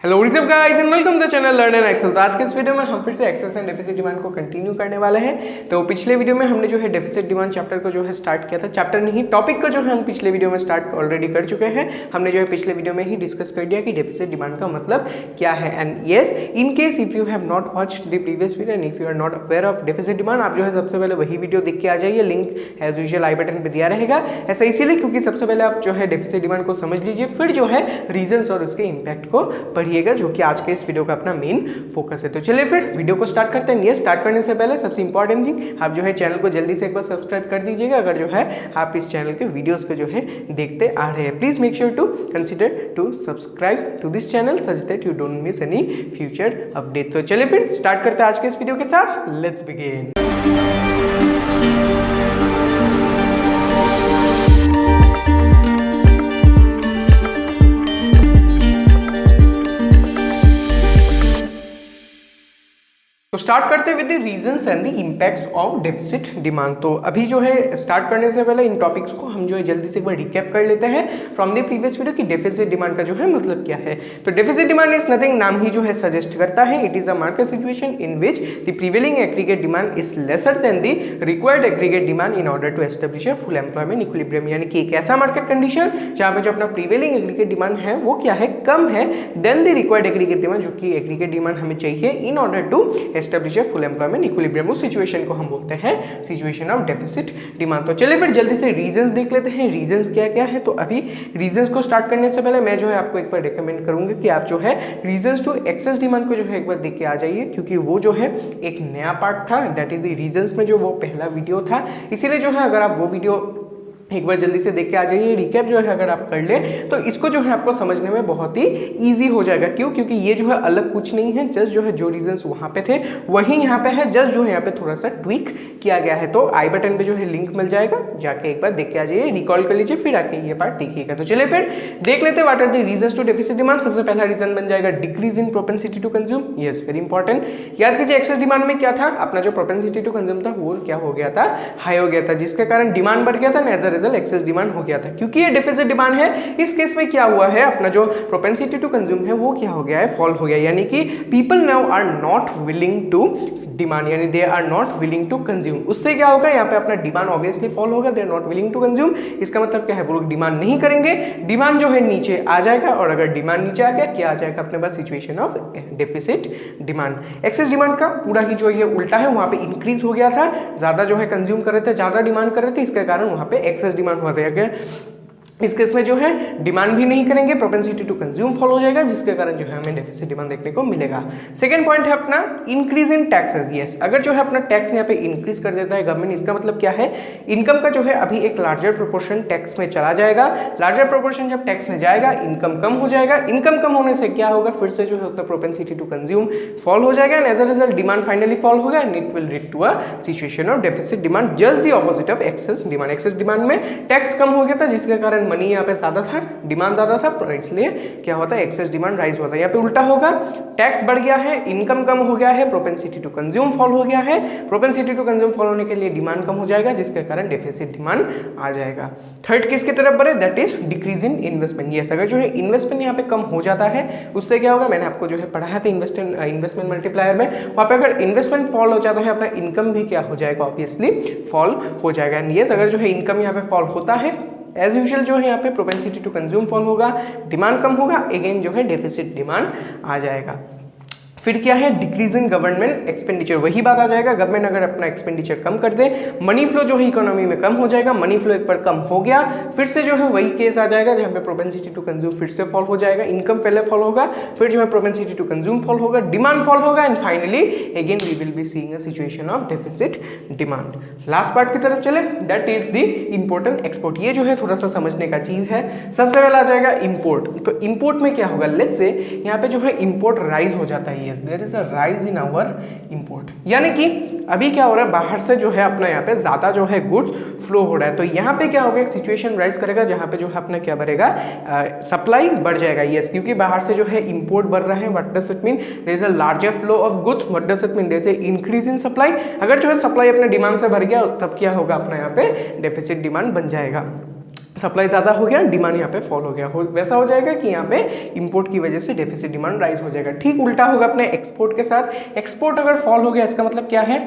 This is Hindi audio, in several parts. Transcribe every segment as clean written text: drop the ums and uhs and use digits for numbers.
Hello what's up guys and welcome to the channel learn and excel. तो आज के इस वीडियो में हम फिर से एक्सेल एंड डेफिसिट डिमांड को कंटिन्यू करने वाले हैं। तो पिछले वीडियो में हमने जो है डेफिसिट डिमांड चैप्टर को जो है स्टार्ट किया था, चैप्टर नहीं टॉपिक को जो है हम पिछले वीडियो में स्टार्ट ऑलरेडी कर चुके हैं। हमने जो है पिछले वीडियो में ही डिस्कस कर दिया कि डेफिसिट डिमांड का मतलब क्या है। And yes, in case if you have not watched the previous video and if you are not aware of deficit demand, आप जो है सबसे पहले वही वीडियो देख के आ जाइए। Link as usual i button पे दिया रहेगा। ऐसा इसीलिए क्योंकि सबसे पहले आप जो है डेफिसिट डिमांड को समझ लीजिए, फिर जो है रीजंस और उसके इंपैक्ट को पढ़िएगा, जो कि आज के इस वीडियो का अपना मेन फोकस है। तो चलिए फिर वीडियो को स्टार्ट करते हैं। ये स्टार्ट करने से पहले सबसे इंपॉर्टेंट थिंग, आप जो है चैनल को जल्दी से एक बार सब्सक्राइब कर दीजिएगा अगर जो है आप इस चैनल के वीडियोस को जो है देखते आ रहे हैं। Please make sure to consider to subscribe to this channel such that you don't miss any future update. तो चलिए फिर स्टार्ट करते हैं आज के इस वीडियो के साथ। Let's begin. तो स्टार्ट करते हैं with the reasons and the impacts of deficit demand. तो अभी जो है स्टार्ट करने से पहले इन टॉपिक्स को हम जो है जल्दी से एक बार रिकैप कर लेते हैं फ्रॉम द प्रीवियस वीडियो कि डेफिसिट डिमांड का जो है मतलब क्या है। तो डेफिसिट डिमांड इज नथिंग, नाम ही जो है सजेस्ट करता है। It is a market situation in which the prevailing aggregate demand is lesser than the required aggregate demand in order to establish a full employment equilibrium. यानी कि एक ऐसा मार्केट कंडीशन जहां पे जो अपना प्रिवेलिंग एग्रीगेट डिमांड है वो क्या है, कम है then the required aggregate demand, जो कि एग्रीगेट डिमांड हमें चाहिए in order to establish full employment equilibrium. उस सिचुएशन को हम बोलते हैं सिचुएशन ऑफ डेफिसिट डिमांड। तो चलिए फिर जल्दी से रीजंस देख लेते हैं, रीजंस क्या क्या है। तो अभी रीजंस को स्टार्ट करने से पहले मैं जो है आपको एक बार रिकमेंड करूंगा कि आप जो है रीजंस टू एक्सेस डिमांड को जो है एक बार देख के आ जाइए, क्योंकि वो जो है एक नया पार्ट था। दैट इज द रीजंस में जो वो पहला वीडियो था, इसीलिए जो है अगर आप वो वीडियो एक बार जल्दी से देख के आ जाइए, रिकैप जो है अगर आप कर ले तो इसको जो है आपको समझने में बहुत ही इजी हो जाएगा। क्यों? क्योंकि ये जो है अलग कुछ नहीं है, जस्ट जो है जो रीजंस वहां पे थे वही यहाँ पे है, जस्ट जो है यहाँ पे थोड़ा सा ट्विक किया गया है। तो आई बटन पे जो है लिंक मिल जाएगा, जाके एक बार देख के आ जाइए, रिकॉल कर लीजिए, फिर आके ये पार्ट देखिएगा। तो चलिए फिर देख लेते हैं what are the reasons to deficit demand. सबसे पहला रीजन बन जाएगा decrease in propensity to consume. Yes, very important. याद कीजिए एक्सेस डिमांड में क्या था, अपना जो प्रोपेंसिटी टू कंज्यूम था वो क्या हो गया था, हाई हो गया था, जिसके कारण डिमांड बढ़ गया था, as a result excess demand हो गया था। क्योंकि ये डेफिसिट डिमांड है, इस केस में क्या हुआ है, अपना जो प्रोपेंसिटी टू कंज्यूम है वो क्या हो गया है, फॉल हो गया। यानी कि people now are not willing to demand, यानी they are not willing to consume. उससे क्या होगा, यहाँ पे अपना डिमांड ऑब्वियसली फॉल होगा, they are not willing to consume. इसका मतलब क्या है, वो लोग डिमांड नहीं करेंगे, डिमांड जो है नीचे आ जाएगा, और अगर डिमांड नीचे आ गया क्या आ जाएगा अपने पास, situation of deficit demand. Excess demand का पूरा ही जो ये उल्टा है, वहां पे इंक्रीज हो गया था, ज्यादा जो है कंज्यूम कर रहे थे, ज्यादा डिमांड कर रहे थे, इसके कारण वहां पे एक्सेस डिमांड हो गया। इस केस में जो है डिमांड भी नहीं करेंगे, प्रोपेंसिटी टू कंज्यूम फॉल हो जाएगा, जिसके कारण जो है हमें डेफिसिट डिमांड देखने को मिलेगा। सेकंड पॉइंट है अपना इंक्रीज इन टैक्सेस। यस, अगर जो है अपना टैक्स यहाँ पे इंक्रीज कर देता है गवर्नमेंट, इसका मतलब क्या है, इनकम का जो है अभी एक लार्जर प्रोपोर्शन टैक्स में चला जाएगा। लार्जर प्रोपोर्शन जब टैक्स में जाएगा, इनकम कम हो जाएगा, इनकम कम होने से क्या होगा, फिर से जो है प्रोपेंसिटी टू कंज्यूम फॉल हो जाएगा, and as a result demand finally fall होगा, and it will lead to a situation of deficit demand, just the opposite of excess demand. Excess demand में टैक्स कम हो गया था, जिसके कारण मनी यहाँ पे ज्यादा था, डिमांड ज्यादा था, इसलिए क्या होता है, एक्सेस डिमांड राइज होता है। यहाँ पे उल्टा होगा, टैक्स बढ़ गया है, इनकम कम हो गया है, प्रोपेंसिटी टू कंज्यूम फॉल हो गया है, प्रोपेंसिटी टू कंज्यूम फॉल होने के लिए डिमांड कम हो जाएगा, जिसके कारण डेफिसिट डिमांड आ जाएगा। थर्ड किसकी तरफ बढ़े, that is decrease in investment. Yes, अगर जो है इन्वेस्टमेंट यहाँ पे कम हो जाता है, उससे क्या होगा, मैंने आपको जो है पढ़ाया था इन्वेस्टमेंट मल्टीप्लायर में, वहां पे अगर इन्वेस्टमेंट फॉल हो जाता है, अपना इनकम भी क्या हो जाएगा, ऑब्वियसली फॉल हो जाएगा। यस, अगर जो है इनकम यहाँ पे फॉल होता है, एज यूजुअल जो है यहाँ पे प्रोपेंसिटी टू कंज्यूम फॉल होगा, डिमांड कम होगा, अगेन जो है डेफिसिट डिमांड आ जाएगा। फिर क्या है, डिक्रीज इन गवर्नमेंट एक्सपेंडिचर। वही बात आ जाएगा, गवर्नमेंट अगर अपना एक्सपेंडिचर कम कर दे, मनी फ्लो जो है इकोनॉमी में कम हो जाएगा, मनी फ्लो एक बार कम हो गया, फिर से जो है वही केस आ जाएगा जहां पे प्रोपेंसिटी टू कंज्यूम फिर से फॉल हो जाएगा, इनकम पहले फॉल होगा, फिर जो है प्रोपेंसिटी टू कंज्यूम फॉल होगा, डिमांड फॉल होगा, and finally again we will be seeing a situation of deficit demand. Last part की तरफ चले, that is the important export. ये जो है थोड़ा सा समझने का चीज है। सबसे पहले आ जाएगा इंपोर्ट। तो इंपोर्ट में क्या होगा, लेट्स से यहाँ पे जो है इंपोर्ट राइज हो जाता है। Yes, there is a rise in our import, यानी कि अभी क्या हो रहा है, बाहर से जो है अपना यहाँ पे ज्यादा जो है गुड्स फ्लो हो रहा है। तो यहाँ पे क्या होगा, एक सिचुएशन राइज करेगा जहाँ पे जो है अपना क्या बढ़ेगा, सप्लाई बढ़ जाएगा। यस, क्योंकि बाहर से जो है इंपोर्ट बढ़ रहा है, what does it mean, there is a larger flow of goods, what does it mean, there is a increase in supply. अगर जो है सप्लाई अपने डिमांड से भर गया, तब क्या होगा, अपना यहाँ पे डेफिसिट डिमांड बन जाएगा। सप्लाई ज़्यादा हो गया, डिमांड यहाँ पे फॉल हो गया, वैसा हो जाएगा कि यहाँ पे इंपोर्ट की वजह से डेफिसिट डिमांड राइज हो जाएगा। ठीक उल्टा होगा अपने एक्सपोर्ट के साथ। एक्सपोर्ट अगर फॉल हो गया इसका मतलब क्या है,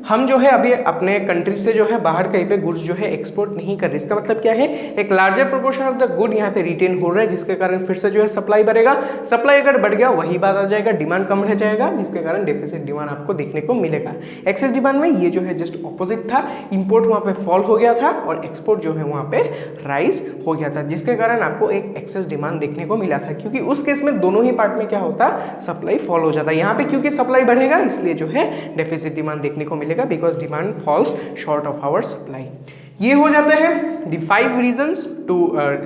हम जो है अभी अपने कंट्री से जो है बाहर कहीं पे गुड्स जो है एक्सपोर्ट नहीं कर रहे। इसका मतलब क्या है, एक larger proportion of the good यहाँ पे रिटेन हो रहा है, जिसके कारण फिर से जो है सप्लाई बढ़ेगा। सप्लाई अगर बढ़ गया वही बात आ जाएगा, डिमांड कम रह जाएगा, जिसके कारण डेफिसिट डिमांड आपको देखने को मिलेगा। एक्सेस डिमांड में ये जो है जस्ट ऑपोजिट था, इंपोर्ट वहाँ पे फॉल हो गया था और एक्सपोर्ट जो है वहाँ पे राइज हो गया था, जिसके कारण आपको एक एक्सेस डिमांड देखने को मिला था। क्योंकि उस केस में दोनों ही पार्ट में क्या होता, सप्लाई फॉल हो जाता। यहाँ पे क्योंकि सप्लाई बढ़ेगा इसलिए जो है डेफिसिट डिमांड देखने को मिलेगा, because demand falls short of our supply. ये हो जाता है the 5 reasons to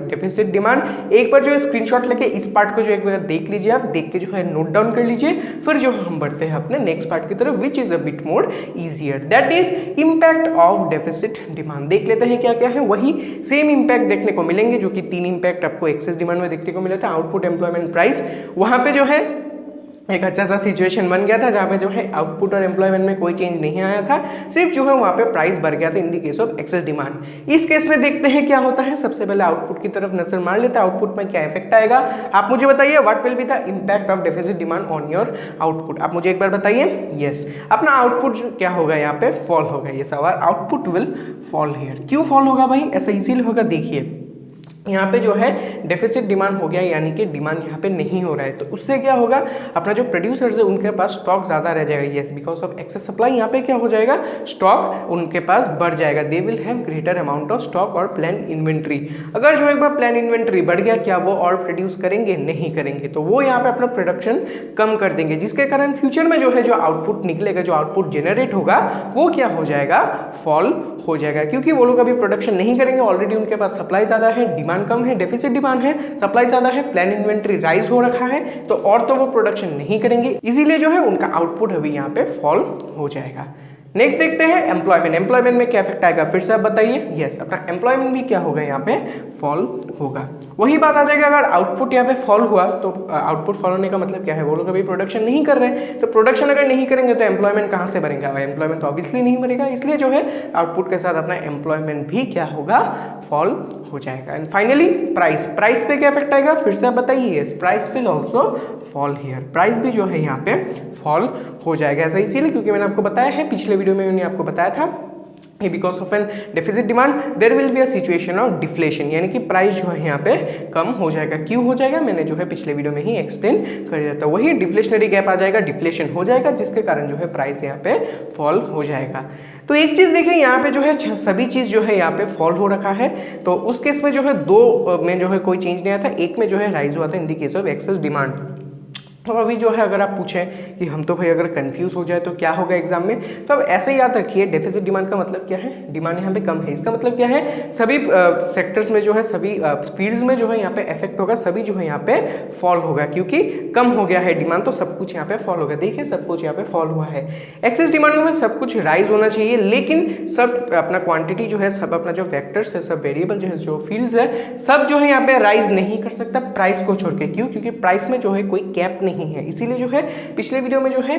deficit demand. एक बार जो है स्क्रीनशॉट लेके इस पार्ट को जो एक बार देख लीजिए, आप देख के जो है नोट डाउन कर लीजिए। फिर जो हम बढ़ते हैं अपने नेक्स्ट पार्ट की तरफ, which is a bit more easier, that is impact of deficit demand. देख लेते हैं क्या क्या है। वही सेम इंपैक्ट देखने को मिलेंगे जो कि 3 इंपैक्ट आपको एक्सेस डिमांड में देखने को मिला था, आउटपुट, एम्प्लॉयमेंट, प्राइस। वहां पे जो है एक अच्छा सा सिचुएशन बन गया था जहाँ पे जो है आउटपुट और एम्प्लॉयमेंट में कोई चेंज नहीं आया था, सिर्फ जो है वहाँ पे प्राइस बढ़ गया था in the case of excess demand. इस केस में देखते हैं क्या होता है। सबसे पहले आउटपुट की तरफ नजर मार लेते हैं, आउटपुट में क्या इफेक्ट आएगा। आप मुझे बताइए, what will be the impact of deficit demand on your output. आप मुझे एक बार बताइए। यस, अपना आउटपुट क्या होगा, यहाँ पे फॉल होगा। ये सवाल, आउटपुट विल फॉल हियर। क्यों फॉल होगा भाई, ऐसा इजीली होगा। देखिए यहाँ पे जो है डेफिसिट डिमांड हो गया, यानी कि डिमांड यहाँ पे नहीं हो रहा है, तो उससे क्या होगा, अपना जो प्रोड्यूसर्स है उनके पास स्टॉक ज़्यादा रह जाएगा। Yes, because of excess supply यहाँ पे क्या हो जाएगा, स्टॉक उनके पास बढ़ जाएगा। They will have greater amount of stock और प्लान इन्वेंट्री। अगर जो एक बार प्लान इन्वेंट्री बढ़ गया, क्या वो और प्रोड्यूस करेंगे, नहीं करेंगे, तो वो यहाँ पे अपना प्रोडक्शन कम कर देंगे, जिसके कारण फ्यूचर में जो है जो आउटपुट निकलेगा, जो आउटपुट जनरेट होगा, वो क्या हो जाएगा, फॉल हो जाएगा। क्योंकि वो लोग अभी प्रोडक्शन नहीं करेंगे, ऑलरेडी उनके पास सप्लाई ज़्यादा है, डिमांड कम है, डेफिसिट डिमांड है, सप्लाई ज़्यादा है, प्लान इन्वेंट्री राइज हो रखा है, तो और तो वो प्रोडक्शन नहीं करेंगे, इसीलिए जो है उनका आउटपुट अभी यहाँ पे फॉल हो जाएगा। नेक्स्ट देखते हैं एम्प्लॉयमेंट। एम्प्लॉयमेंट में क्या इफेक्ट आएगा, फिर से आप बताइए। यस, अपना एम्प्लॉयमेंट भी क्या होगा, यहाँ पे फॉल होगा। वही बात आ जाएगा, अगर आउटपुट यहाँ पे फॉल हुआ तो आउटपुट फॉल होने का मतलब क्या है, वो लोग अभी प्रोडक्शन नहीं कर रहे हैं, तो प्रोडक्शन अगर नहीं करेंगे तो एम्प्लॉयमेंट कहाँ से बनेगा, एम्प्लॉयमेंट तो ऑब्वियसली नहीं बनेगा, इसलिए जो है आउटपुट के साथ अपना एम्प्लॉयमेंट भी क्या होगा, फॉल हो जाएगा। एंड फाइनली प्राइस, प्राइस पे क्या इफेक्ट आएगा, फिर से आप बताइए। Yes, price will also fall here. Price भी जो है यहाँ पे फॉल हो जाएगा। ऐसा इसीलिए क्योंकि मैंने आपको बताया है, पिछले वीडियो में मैंने आपको बताया था, because of an deficit demand there will be a situation of deflation, यानी कि प्राइस जो है यहाँ पे कम हो जाएगा। क्यों हो जाएगा, मैंने जो है पिछले वीडियो में ही एक्सप्लेन कर दिया था। वही डिफ्लेशनरी गैप आ जाएगा, डिफ्लेशन हो जाएगा, जिसके कारण जो है प्राइस यहाँ पे फॉल हो जाएगा। तो एक चीज़ देखिए, यहाँ पे जो है सभी चीज़ जो है यहाँ पे फॉल हो रखा है, तो उस केस में जो है 2 में जो है कोई चेंज नहीं आया था, एक में जो है राइज हुआ था in the case of excess demand. तो अभी जो है अगर आप पूछें कि हम तो भाई अगर कंफ्यूज हो जाए तो क्या होगा एग्जाम में, तो अब ऐसे याद रखिए, डेफिसिट डिमांड का मतलब क्या है, डिमांड यहाँ पे कम है, इसका मतलब क्या है, सभी सेक्टर्स में जो है, सभी फील्ड्स में जो है यहाँ पे इफेक्ट होगा, सभी जो है यहाँ पे फॉल होगा, क्योंकि कम हो गया है डिमांड, तो सब कुछ यहाँ पे फॉल होगा। देखिए सब कुछ यहाँ पे फॉल हुआ है। एक्सेस डिमांड में सब कुछ राइज होना चाहिए, लेकिन सब अपना क्वांटिटी जो है, सब अपना जो फैक्टर्स है, सब वेरिएबल जो है, जो फील्ड्स है, सब जो है यहाँ पे राइज नहीं कर सकता प्राइस को छोड़ के। क्यों, क्योंकि प्राइस में जो है कोई कैप नहीं है, इसीलिए जो है पिछले वीडियो में जो है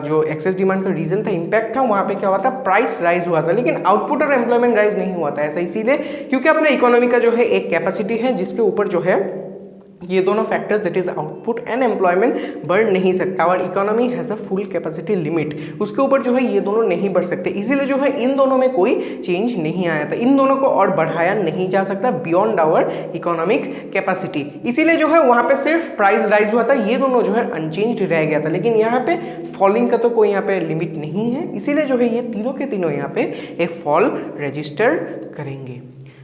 जो एक्सेस डिमांड का रीजन था, इंपैक्ट था, वहां पे क्या हुआ था, प्राइस राइज हुआ था, लेकिन आउटपुट और एम्प्लॉयमेंट राइज नहीं हुआ था। ऐसा इसीलिए क्योंकि अपने इकोनॉमी का जो है एक कैपेसिटी है, जिसके ऊपर जो है ये दोनों factors that is output and employment बढ़ नहीं सकता, और economy has a full capacity limit, उसके ऊपर जो है ये दोनों नहीं बढ़ सकते, इसीलिए जो है इन दोनों में कोई चेंज नहीं आया था, इन दोनों को और बढ़ाया नहीं जा सकता बियॉन्ड आवर इकोनॉमिक कैपेसिटी, इसीलिए जो है वहाँ पे सिर्फ प्राइस राइज हुआ था, ये दोनों जो है अनचेंज रह गया था, लेकिन यहाँ पे फॉलिंग का तो कोई यहाँ पे लिमिट नहीं है, इसीलिए जो है ये तीनों के तीनों यहाँ पे एक फॉल रजिस्टर करेंगे।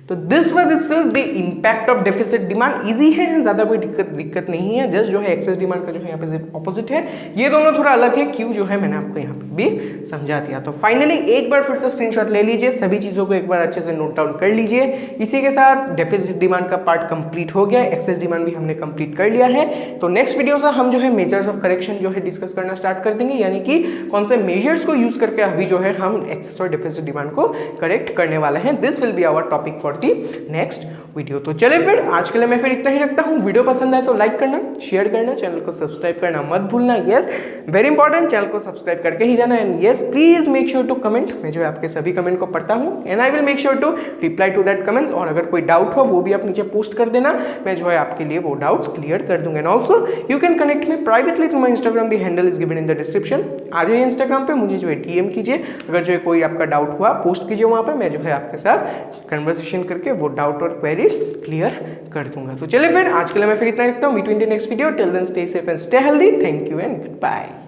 तो this was itself the impact of deficit demand. Easy है, ज़्यादा कोई दिक्कत नहीं है, जस्ट जो है एक्सेस डिमांड का जो है यहाँ पे सिर्फ ऑपोजिट है, ये दोनों थोड़ा अलग है। क्यों जो है मैंने आपको यहाँ पे भी समझा दिया। तो फाइनली एक बार फिर से स्क्रीनशॉट ले लीजिए, सभी चीज़ों को एक बार अच्छे से नोट डाउन कर लीजिए। इसी के साथ डेफिसिट डिमांड का पार्ट कंप्लीट हो गया, एक्सेस डिमांड भी हमने कंप्लीट कर लिया है। तो नेक्स्ट वीडियो से हम जो है मेजर्स ऑफ करेक्शन जो है डिस्कस करना स्टार्ट कर देंगे, यानी कि कौन से मेजर्स को यूज करके अभी जो है हम एक्सेस और डेफिसिट डिमांड को करेक्ट करने वाले हैं। This will be our topic for the next video. तो चले फिर आज के लिए मैं फिर इतना ही रखता हूँ। वीडियो पसंद आए तो लाइक करना, शेयर करना, चैनल को सब्सक्राइब करना मत भूलना। यस, वेरी इंपॉर्टेंट, चैनल को सब्सक्राइब करके ही जाना। And yes, please make sure to comment. मैं जो है आपके सभी कमेंट को पढ़ता हूँ and I will make sure to reply to that comments. और अगर कोई डाउट हो वो भी आप नीचे पोस्ट कर देना, मैं जो है आपके लिए वो डाउट्स क्लियर कर दूंगा। And also you can connect me privately through my Instagram, the handle is given in the description. आ जाइए इंस्टाग्राम पे, मुझे जो है डीएम कीजिए, अगर जो है कोई आपका डाउट हुआ पोस्ट कीजिए वहाँ पे, मैं जो है आपके साथ कन्वर्सेशन करके वो डाउट और क्वेरीज क्लियर कर दूंगा। तो चलिए फिर आज के लिए मैं फिर इतना रखता हूँ। Meet you in the next video. Till then stay safe and stay healthy. Thank you and good bye.